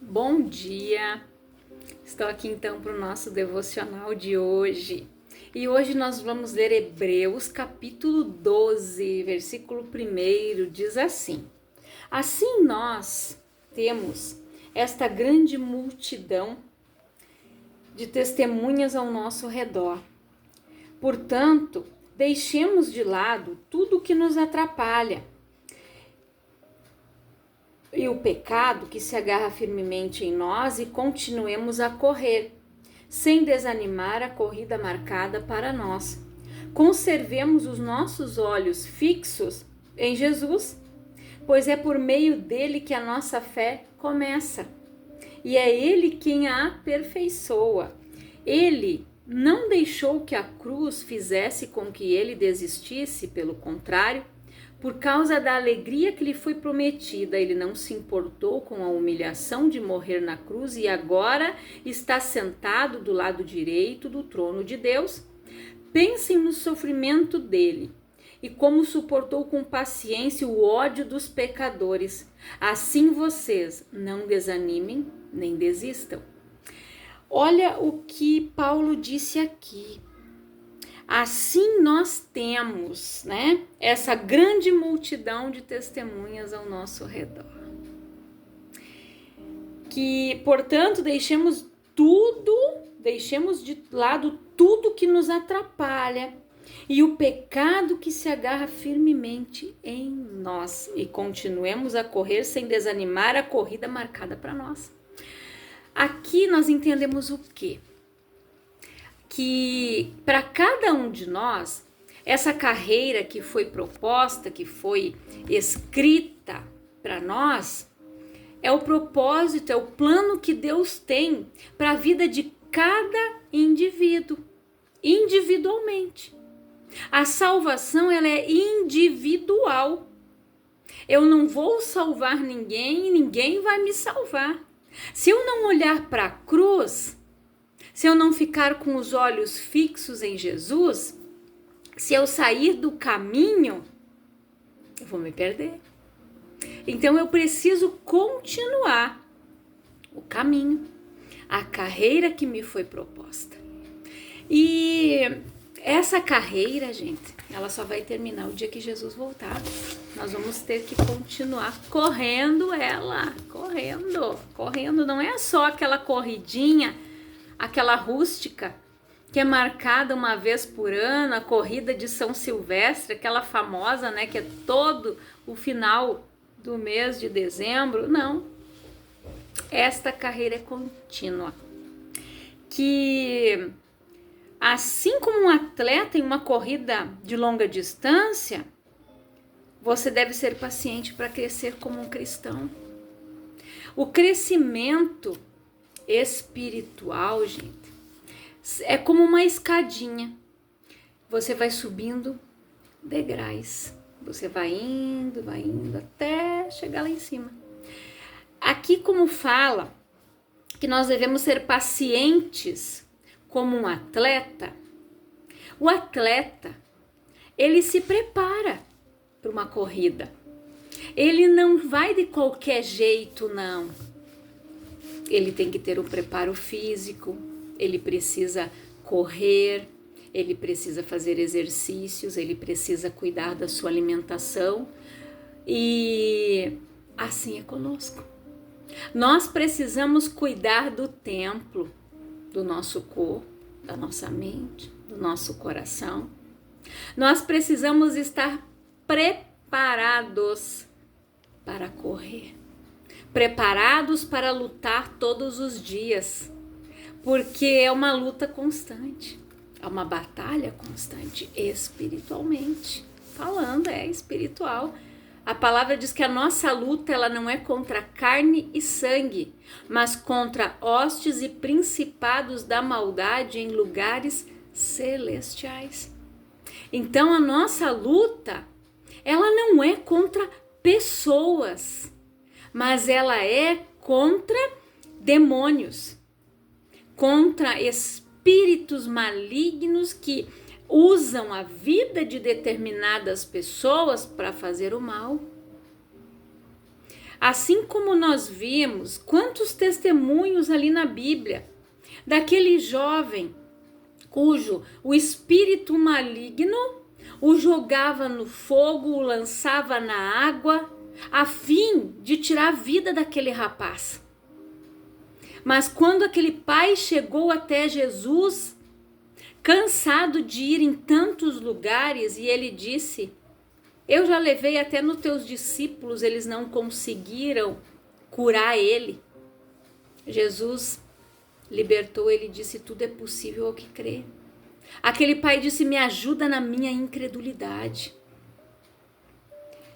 Bom dia! Estou aqui então para o nosso devocional de hoje. E hoje nós vamos ler Hebreus capítulo 12, versículo 1, diz assim: Assim nós temos esta grande multidão de testemunhas ao nosso redor. Portanto, deixemos de lado tudo que nos atrapalha e o pecado que se agarra firmemente em nós e continuemos a correr, sem desanimar a corrida marcada para nós. Conservemos os nossos olhos fixos em Jesus, pois é por meio dele que a nossa fé começa. E é ele quem a aperfeiçoa. Ele não deixou que a cruz fizesse com que ele desistisse, pelo contrário, por causa da alegria que lhe foi prometida, ele não se importou com a humilhação de morrer na cruz e agora está sentado do lado direito do trono de Deus. Pensem no sofrimento dele e como suportou com paciência o ódio dos pecadores. Assim vocês não desanimem nem desistam. Olha o que Paulo disse aqui. Assim nós temos, essa grande multidão de testemunhas ao nosso redor. Que, portanto, deixemos de lado tudo que nos atrapalha e o pecado que se agarra firmemente em nós e continuemos a correr sem desanimar a corrida marcada para nós. Aqui nós entendemos o quê? Que para cada um de nós, essa carreira que foi proposta, que foi escrita para nós, é o propósito, é o plano que Deus tem para a vida de cada indivíduo, individualmente. A salvação, ela é individual. Eu não vou salvar ninguém e ninguém vai me salvar. Se eu não olhar para a cruz, se eu não ficar com os olhos fixos em Jesus, se eu sair do caminho, eu vou me perder. Então eu preciso continuar o caminho, a carreira que me foi proposta. E essa carreira, gente, ela só vai terminar o dia que Jesus voltar. Nós vamos ter que continuar correndo ela, correndo. Não é só aquela corridinha, aquela rústica que é marcada uma vez por ano, a corrida de São Silvestre, aquela famosa, que é todo o final do mês de dezembro. Não, esta carreira é contínua, que assim como um atleta em uma corrida de longa distância, você deve ser paciente para crescer como um cristão. O crescimento espiritual, gente, é como uma escadinha. Você vai subindo degraus. Você vai indo até chegar lá em cima. Aqui, como fala que nós devemos ser pacientes como um atleta, o atleta, ele se prepara para uma corrida. Ele não vai de qualquer jeito, não. Ele tem que ter um preparo físico, ele precisa correr, ele precisa fazer exercícios, ele precisa cuidar da sua alimentação e assim é conosco. Nós precisamos cuidar do templo, do nosso corpo, da nossa mente, do nosso coração. Nós precisamos estar preparados para correr. Preparados para lutar todos os dias, porque é uma luta constante, é uma batalha constante espiritualmente, falando, é espiritual. A palavra diz que a nossa luta, ela não é contra carne e sangue, mas contra hostes e principados da maldade em lugares celestiais. Então a nossa luta, ela não é contra pessoas, mas ela é contra demônios, contra espíritos malignos que usam a vida de determinadas pessoas para fazer o mal. Assim como nós vimos quantos testemunhos ali na Bíblia daquele jovem cujo o espírito maligno o jogava no fogo, o lançava na água, a fim de tirar a vida daquele rapaz. Mas quando aquele pai chegou até Jesus, cansado de ir em tantos lugares, e ele disse: eu já levei até nos teus discípulos, eles não conseguiram curar ele. Jesus libertou ele e disse: tudo é possível ao que crê. Aquele pai disse: me ajuda na minha incredulidade.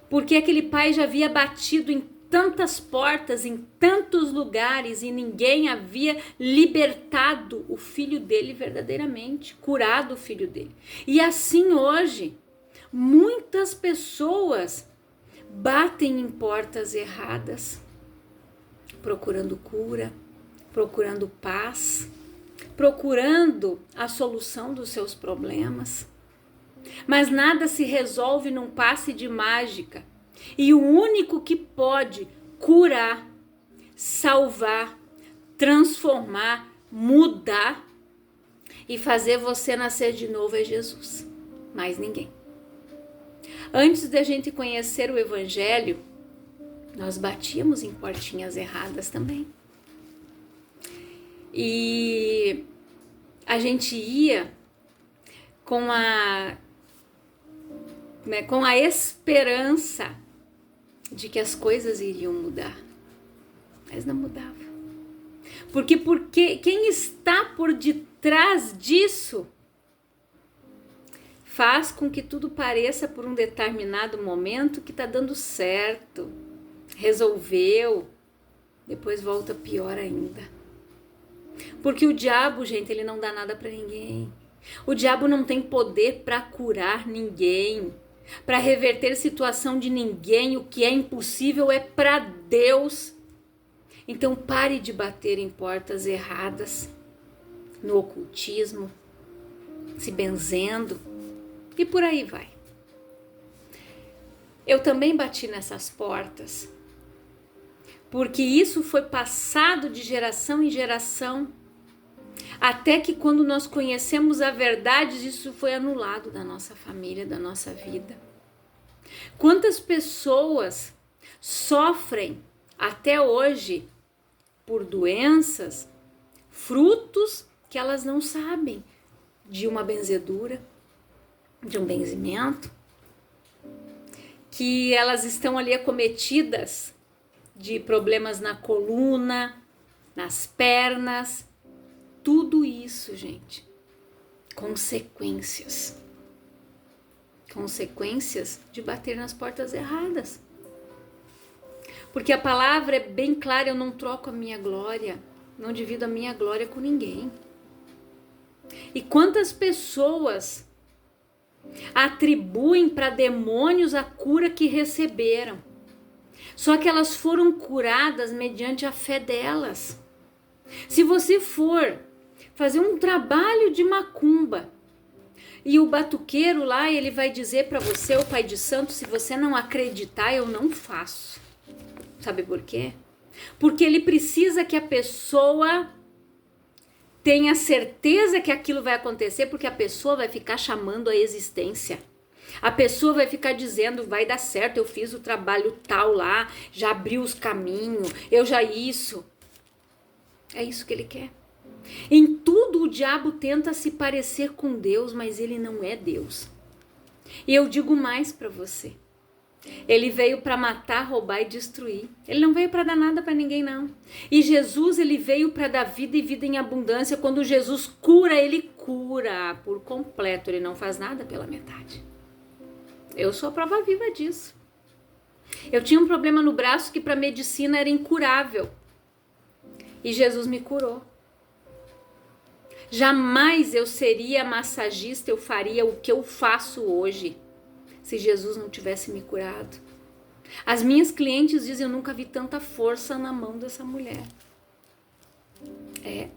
Porque aquele pai já havia batido em tantas portas, em tantos lugares, e ninguém havia libertado o filho dele verdadeiramente, curado o filho dele. E assim hoje, muitas pessoas batem em portas erradas, procurando cura, procurando paz, procurando a solução dos seus problemas. Mas nada se resolve num passe de mágica. E o único que pode curar, salvar, transformar, mudar e fazer você nascer de novo é Jesus. Mais ninguém. Antes da gente conhecer o Evangelho, nós batíamos em portinhas erradas também. E a gente ia com a esperança de que as coisas iriam mudar, mas não mudava. Porque quem está por detrás disso faz com que tudo pareça por um determinado momento que está dando certo, resolveu, depois volta pior ainda. Porque o diabo, gente, ele não dá nada para ninguém. O diabo não tem poder para curar ninguém, para reverter situação de ninguém. O que é impossível é para Deus. Então pare de bater em portas erradas, no ocultismo, se benzendo e por aí vai. Eu também bati nessas portas, porque isso foi passado de geração em geração, até que quando nós conhecemos a verdade, isso foi anulado da nossa família, da nossa vida. Quantas pessoas sofrem até hoje por doenças, frutos que elas não sabem de uma benzedura, de um benzimento, que elas estão ali acometidas de problemas na coluna, nas pernas, tudo isso, gente, consequências de bater nas portas erradas. Porque a palavra é bem clara: eu não troco a minha glória, não divido a minha glória com ninguém. E quantas pessoas atribuem para demônios a cura que receberam, só que elas foram curadas mediante a fé delas. Se você for fazer um trabalho de macumba e o batuqueiro lá, ele vai dizer para você, o pai de santo: se você não acreditar, eu não faço. Sabe por quê? Porque ele precisa que a pessoa tenha certeza que aquilo vai acontecer, porque a pessoa vai ficar chamando a existência. A pessoa vai ficar dizendo: vai dar certo, eu fiz o trabalho tal lá, já abri os caminhos, eu já isso. É isso que ele quer. Em tudo o diabo tenta se parecer com Deus, mas ele não é Deus. E eu digo mais para você: ele veio para matar, roubar e destruir. Ele não veio para dar nada para ninguém, não. E Jesus, ele veio para dar vida e vida em abundância. Quando Jesus cura, ele cura por completo. Ele não faz nada pela metade. Eu sou a prova viva disso. Eu tinha um problema no braço que para medicina era incurável. E Jesus me curou. Jamais eu seria massagista, eu faria o que eu faço hoje, se Jesus não tivesse me curado. As minhas clientes dizem: eu nunca vi tanta força na mão dessa mulher. É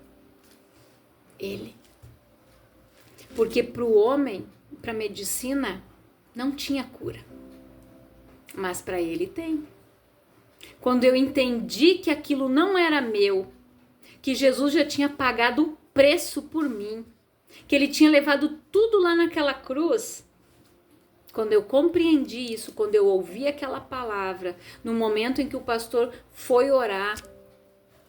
ele. Porque para o homem, para a medicina, não tinha cura. Mas para ele tem. Quando eu entendi que aquilo não era meu, que Jesus já tinha pagado o preço por mim, que ele tinha levado tudo lá naquela cruz. Quando eu compreendi isso, quando eu ouvi aquela palavra, no momento em que o pastor foi orar,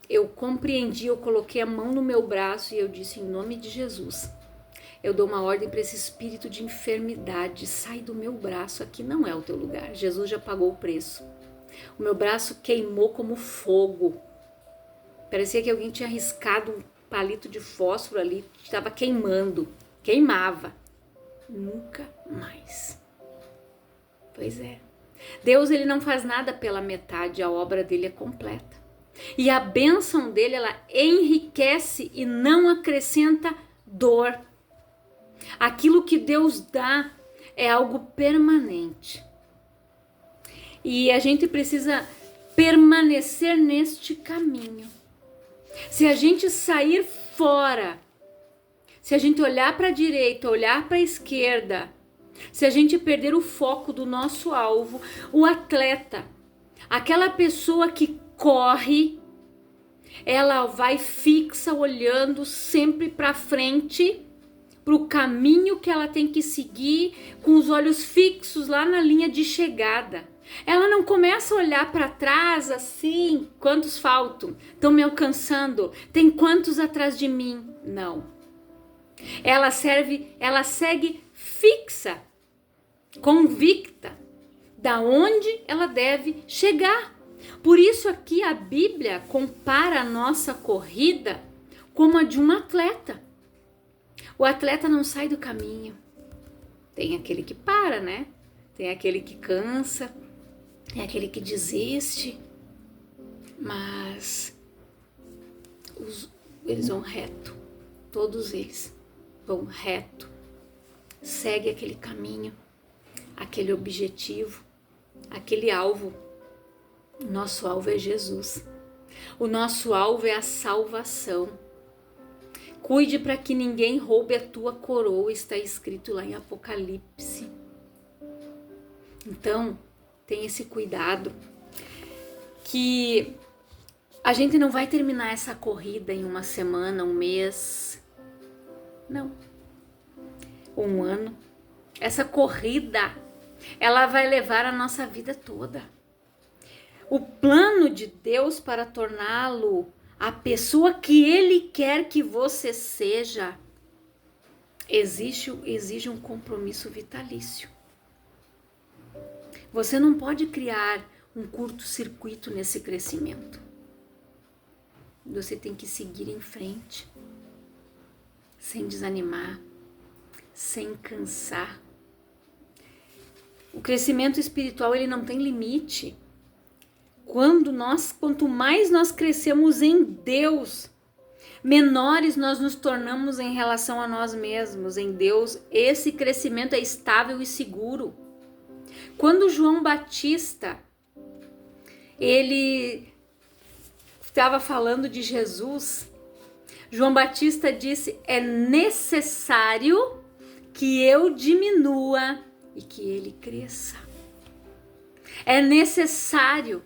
eu compreendi, eu coloquei a mão no meu braço e eu disse, em nome de Jesus, eu dou uma ordem para esse espírito de enfermidade, sai do meu braço, aqui não é o teu lugar, Jesus já pagou o preço. O meu braço queimou como fogo, parecia que alguém tinha riscado um palito de fósforo ali, estava queimando, queimava, nunca mais. Pois é, Deus ele não faz nada pela metade, a obra dele é completa. E a bênção dele, ela enriquece e não acrescenta dor. Aquilo que Deus dá é algo permanente. E a gente precisa permanecer neste caminho. Se a gente sair fora, se a gente olhar para a direita, olhar para a esquerda, se a gente perder o foco do nosso alvo, o atleta, aquela pessoa que corre, ela vai fixa olhando sempre para frente, para o caminho que ela tem que seguir, com os olhos fixos lá na linha de chegada. Ela não começa a olhar para trás assim, quantos faltam? Estão me alcançando? Tem quantos atrás de mim? Não. Ela segue fixa, convicta, da onde ela deve chegar. Por isso aqui a Bíblia compara a nossa corrida como a de um atleta. O atleta não sai do caminho. Tem aquele que para, né? Tem aquele que cansa, tem aquele que desiste, mas eles vão reto, todos eles vão reto, segue aquele caminho, aquele objetivo, aquele alvo. O nosso alvo é Jesus, o nosso alvo é a salvação. Cuide para que ninguém roube a tua coroa, está escrito lá em Apocalipse. Então, tem esse cuidado, que a gente não vai terminar essa corrida em uma semana, um mês, não, um ano. Essa corrida, ela vai levar a nossa vida toda. O plano de Deus para torná-lo a pessoa que Ele quer que você seja, exige um compromisso vitalício. Você não pode criar um curto-circuito nesse crescimento. Você tem que seguir em frente, sem desanimar, sem cansar. O crescimento espiritual, ele não tem limite. Quanto mais nós crescemos em Deus, menores nós nos tornamos em relação a nós mesmos. Em Deus, esse crescimento é estável e seguro. Quando João Batista, ele estava falando de Jesus, João Batista disse, é necessário que eu diminua e que ele cresça. É necessário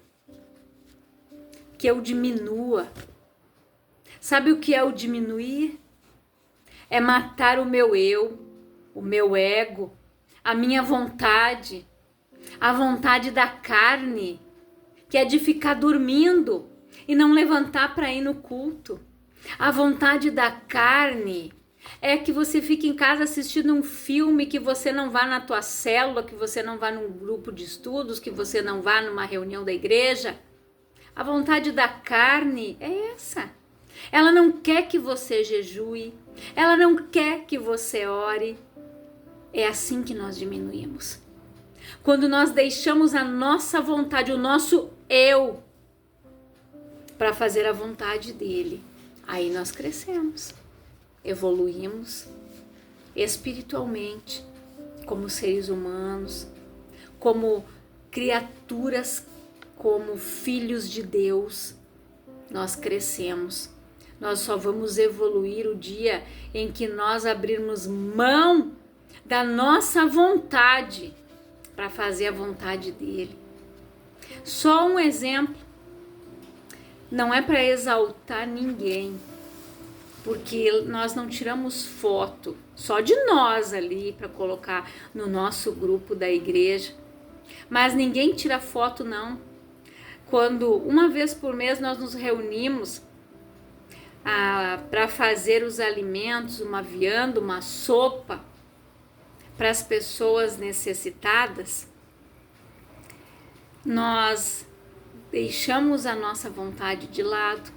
que eu diminua. Sabe o que é o diminuir? É matar o meu eu, o meu ego, a minha vontade, a vontade da carne, que é de ficar dormindo e não levantar para ir no culto. A vontade da carne é que você fique em casa assistindo um filme, que você não vá na tua célula, que você não vá num grupo de estudos, que você não vá numa reunião da igreja. A vontade da carne é essa. Ela não quer que você jejue, ela não quer que você ore. É assim que nós diminuímos. Quando nós deixamos a nossa vontade, o nosso eu, para fazer a vontade dele, aí nós crescemos, evoluímos espiritualmente, como seres humanos, como criaturas, como filhos de Deus. Nós crescemos. Nós só vamos evoluir o dia em que nós abrirmos mão da nossa vontade para fazer a vontade dele. Só um exemplo, não é para exaltar ninguém, porque nós não tiramos foto só de nós ali para colocar no nosso grupo da igreja, mas ninguém tira foto não. Quando uma vez por mês nós nos reunimos para fazer os alimentos, uma vianda, uma sopa para as pessoas necessitadas, nós deixamos a nossa vontade de lado.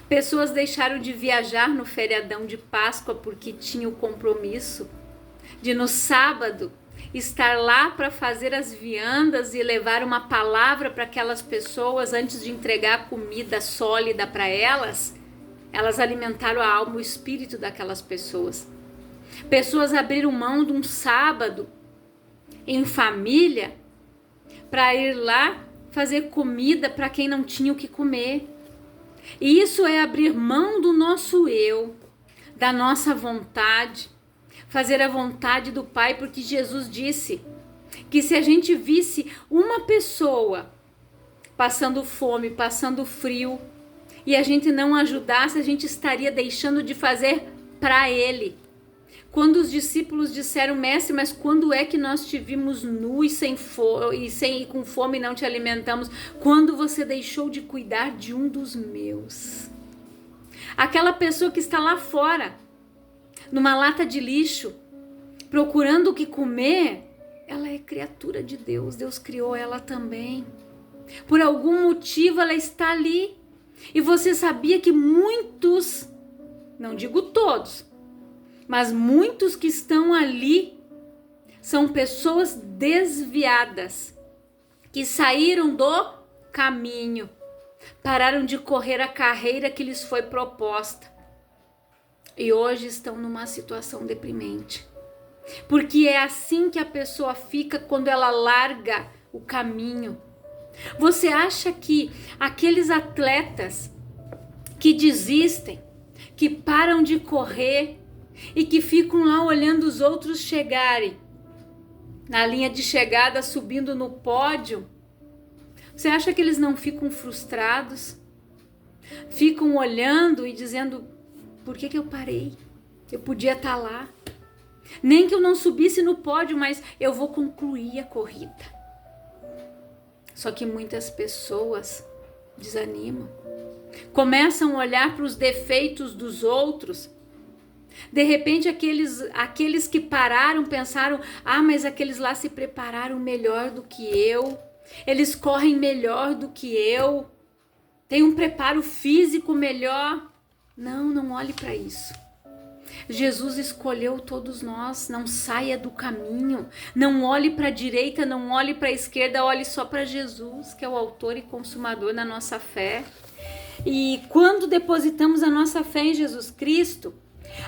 Pessoas deixaram de viajar no feriadão de Páscoa porque tinham o compromisso de no sábado estar lá para fazer as viandas e levar uma palavra para aquelas pessoas antes de entregar comida sólida para elas. Elas alimentaram a alma e o espírito daquelas pessoas. Pessoas abriram mão de um sábado em família para ir lá fazer comida para quem não tinha o que comer. E isso é abrir mão do nosso eu, da nossa vontade, fazer a vontade do Pai, porque Jesus disse que se a gente visse uma pessoa passando fome, passando frio, e a gente não ajudasse, a gente estaria deixando de fazer para Ele. Quando os discípulos disseram, mestre, mas quando é que nós te vimos nu e com fome não te alimentamos? Quando você deixou de cuidar de um dos meus? Aquela pessoa que está lá fora, numa lata de lixo, procurando o que comer, ela é criatura de Deus. Deus criou ela também. Por algum motivo ela está ali. E você sabia que muitos, não digo todos, mas muitos que estão ali são pessoas desviadas, que saíram do caminho, pararam de correr a carreira que lhes foi proposta e hoje estão numa situação deprimente. Porque é assim que a pessoa fica quando ela larga o caminho. Você acha que aqueles atletas que desistem, que param de correr, e que ficam lá olhando os outros chegarem na linha de chegada, subindo no pódio, você acha que eles não ficam frustrados? Ficam olhando e dizendo, por que eu parei? Eu podia estar lá. Nem que eu não subisse no pódio, mas eu vou concluir a corrida. Só que muitas pessoas desanimam. Começam a olhar para os defeitos dos outros. De repente aqueles que pararam pensaram, mas aqueles lá se prepararam melhor do que eu, eles correm melhor do que eu, têm um preparo físico melhor. Não olhe para isso. Jesus escolheu todos nós, não saia do caminho, não olhe para a direita, não olhe para a esquerda, olhe só para Jesus, que é o autor e consumador da nossa fé. E quando depositamos a nossa fé em Jesus Cristo,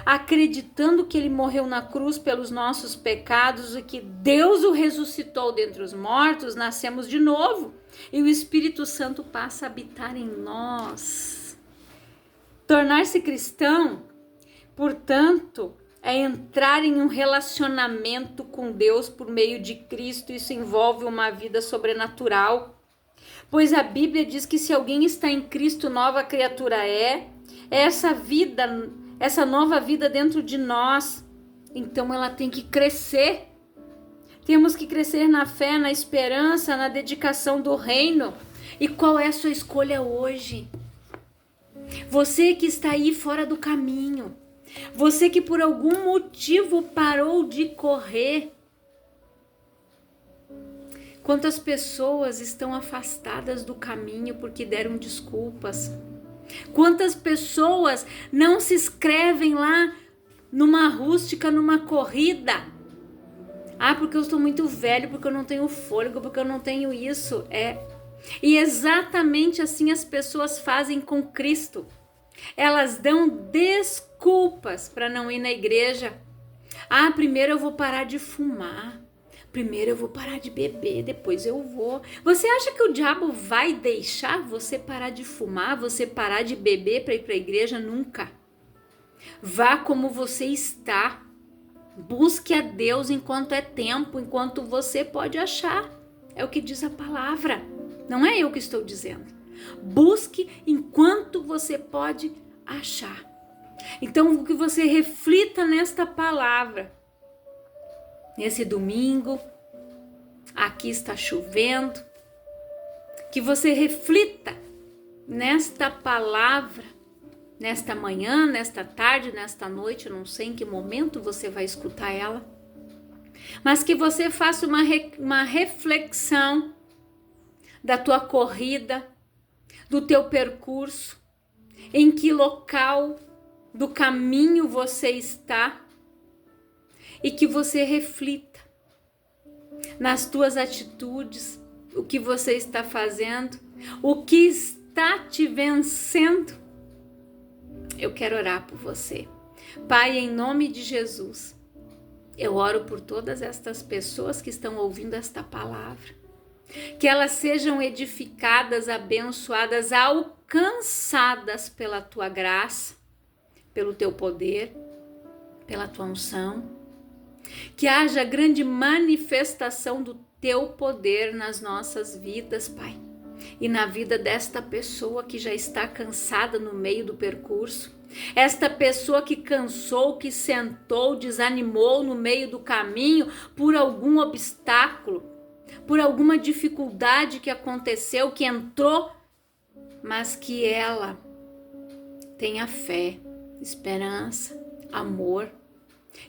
acreditando que Ele morreu na cruz pelos nossos pecados e que Deus o ressuscitou dentre os mortos, nascemos de novo e o Espírito Santo passa a habitar em nós. Tornar-se cristão, portanto, é entrar em um relacionamento com Deus por meio de Cristo. Isso envolve uma vida sobrenatural, pois a Bíblia diz que se alguém está em Cristo, nova criatura é essa nova vida dentro de nós. Então ela tem que crescer. Temos que crescer na fé, na esperança, na dedicação do reino. E qual é a sua escolha hoje? Você que está aí fora do caminho, você que por algum motivo parou de correr. Quantas pessoas estão afastadas do caminho porque deram desculpas? Quantas pessoas não se inscrevem lá numa rústica, numa corrida? Porque eu estou muito velho, porque eu não tenho fôlego, porque eu não tenho isso. E exatamente assim as pessoas fazem com Cristo. Elas dão desculpas para não ir na igreja. Primeiro eu vou parar de fumar. Primeiro eu vou parar de beber, depois eu vou. Você acha que o diabo vai deixar você parar de fumar, você parar de beber para ir para a igreja? Nunca. Vá como você está. Busque a Deus enquanto é tempo, enquanto você pode achar. É o que diz a palavra. Não é eu que estou dizendo. Busque enquanto você pode achar. Então, que você reflita nesta palavra. Nesse domingo, aqui está chovendo. Que você reflita nesta palavra, nesta manhã, nesta tarde, nesta noite, eu não sei em que momento você vai escutar ela. Mas que você faça uma reflexão da tua corrida, do teu percurso, em que local do caminho você está e que você reflita nas tuas atitudes, o que você está fazendo, o que está te vencendo. Eu quero orar por você. Pai, em nome de Jesus, eu oro por todas estas pessoas que estão ouvindo esta palavra. Que elas sejam edificadas, abençoadas, alcançadas pela tua graça, pelo teu poder, pela tua unção. Que haja grande manifestação do teu poder nas nossas vidas, Pai. E na vida desta pessoa que já está cansada no meio do percurso. Esta pessoa que cansou, que sentou, desanimou no meio do caminho por algum obstáculo, por alguma dificuldade que aconteceu, que entrou, mas que ela tenha fé, esperança, amor,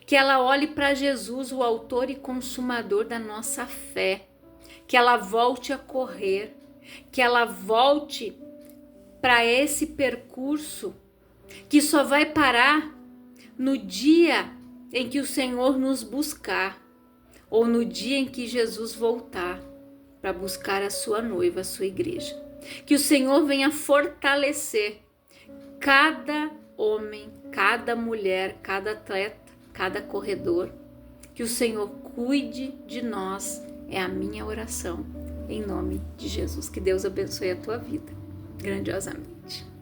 que ela olhe para Jesus, o autor e consumador da nossa fé, que ela volte a correr, que ela volte para esse percurso que só vai parar no dia em que o Senhor nos buscar, ou no dia em que Jesus voltar para buscar a sua noiva, a sua igreja. Que o Senhor venha fortalecer cada homem, cada mulher, cada atleta, cada corredor. Que o Senhor cuide de nós, é a minha oração, em nome de Jesus. Que Deus abençoe a tua vida, grandiosamente.